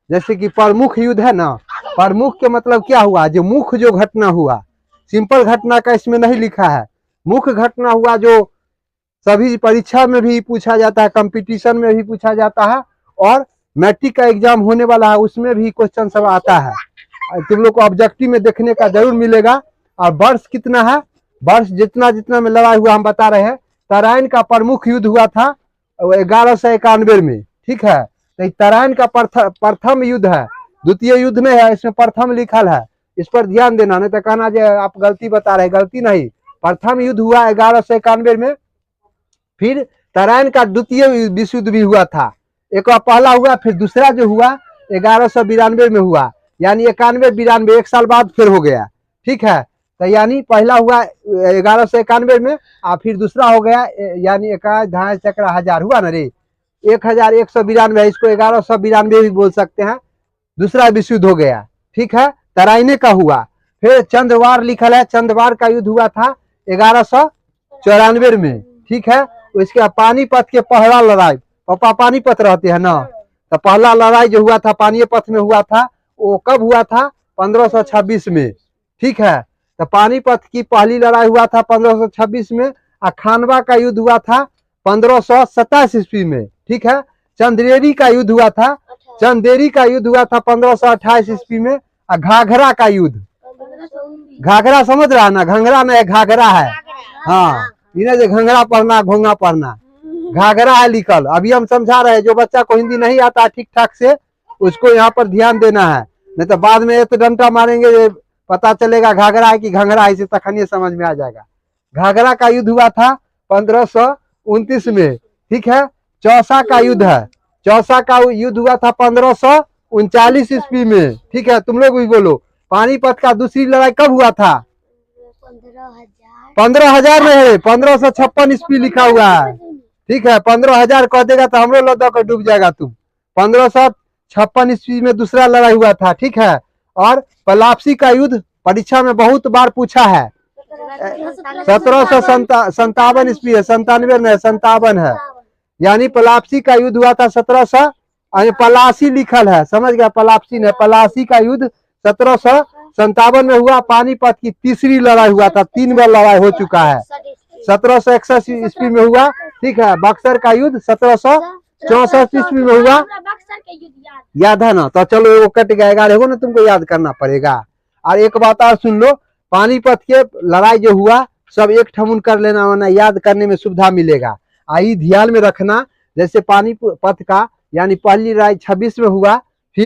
जैसे कि प्रमुख युद्ध है ना, प्रमुख के मतलब क्या हुआ, जो मुख्य जो घटना हुआ, सिंपल घटना का इसमें नहीं लिखा है, मुख्य घटना हुआ जो सभी परीक्षा में भी पूछा जाता है, कंपटीशन में भी पूछा जाता है, और मैट्रिक का एग्जाम होने वाला है उसमें भी क्वेश्चन सब आता है। तुम लोग को ऑब्जेक्टिव में देखने का जरूर मिलेगा। और वर्ष कितना है, वर्ष जितना जितना में लड़ाई हुआ हम बता रहे हैं। तराइन का प्रमुख युद्ध हुआ था 1191 में, ठीक है। तो तराइन का प्रथम युद्ध है, द्वितीय युद्ध में है, इसमें प्रथम लिखल है, इस पर ध्यान देना, नहीं तो कहना जो आप गलती बता रहे, गलती नहीं, प्रथम युद्ध हुआ 1191 में। फिर तराइन का द्वितीय विश्व युद्ध भी हुआ था, एक बार पहला हुआ, फिर दूसरा जो हुआ 1192 में हुआ, यानी 91-92 एक साल बाद फिर हो गया, ठीक है। तो यानी पहला हुआ 1191 में, और फिर दूसरा हो गया यानी 1 चक्र हजार हुआ ना रे, 1192, इसको 1192 भी बोल सकते हैं, दूसरा विश्व युद्ध हो गया, ठीक है, तराइने का हुआ। फिर चंद्रवार लिखल है, चंद्रवार का युद्ध हुआ था 1194 में, ठीक है। उसके पानीपत के पहला लड़ाई, पापा पानीपत रहते हैं ना, तो पहला लड़ाई जो हुआ था पानीपत में हुआ था, वो कब हुआ था, 1526 में, ठीक है। तो पानीपत की पहली लड़ाई हुआ था 1526 में, और खानवा का युद्ध हुआ था 1527 ईस्वी में, ठीक है। चंदेरी का युद्ध हुआ था, चंदेरी का युद्ध हुआ था 1528 ईस्वी में। और घाघरा का युद्ध, घाघरा समझ रहा ना, घंघरा में घाघरा है, हाँ, इन्हें जो घंघरा पढ़ना घोंगा पढ़ना, घाघरा है लिखल। अभी हम समझा रहे हैं, जो बच्चा को हिंदी नहीं आता ठीक ठाक से उसको यहाँ पर ध्यान देना है, नहीं तो बाद में तो डंडा मारेंगे, पता चलेगा घाघरा है कि घंघरा है, इसे तखनी समझ में आ जाएगा। घाघरा का युद्ध हुआ था 1529 में, ठीक है। चौसा का युद्ध है, चौसा का युद्ध हुआ था 1539 ईस्वी में, ठीक है। तुम लोग भी बोलो। पानीपत का दूसरी लड़ाई कब हुआ था, 15,000 में है, 1556 ईस्वी लिखा हुआ है, ठीक है। 15,000 कह देगा तो हमरो लद्दा को डूब जाएगा तुम। 1556 ईस्वी में दूसरा लड़ाई हुआ था, ठीक है। और पलापसी का युद्ध परीक्षा में बहुत बार पूछा है, 1757 ईस्वी है, 97 में 57 है, यानी पलापसी का युद्ध हुआ था 1700, पलासी लिखल है, समझ गया, पलापसी ने, पलासी का युद्ध 1757 में हुआ। पानीपत की तीसरी लड़ाई हुआ था, 3 बार लड़ाई हो चुका है, 1761 ईस्वी में हुआ, ठीक है। बक्सर का युद्ध 1764 ईस्वी में हुआ, याद है ना, तो चलो वो कट गएगा, रहेगा ना, तुमको याद करना पड़ेगा। और एक बात और सुन लो, पानीपत के लड़ाई जो हुआ सब एक ठमुन कर लेना, वरना याद करने में सुविधा मिलेगा। आई ध्यान में रखना, जैसे पानीपत का यानी पहली लड़ाई 26 में हुआ,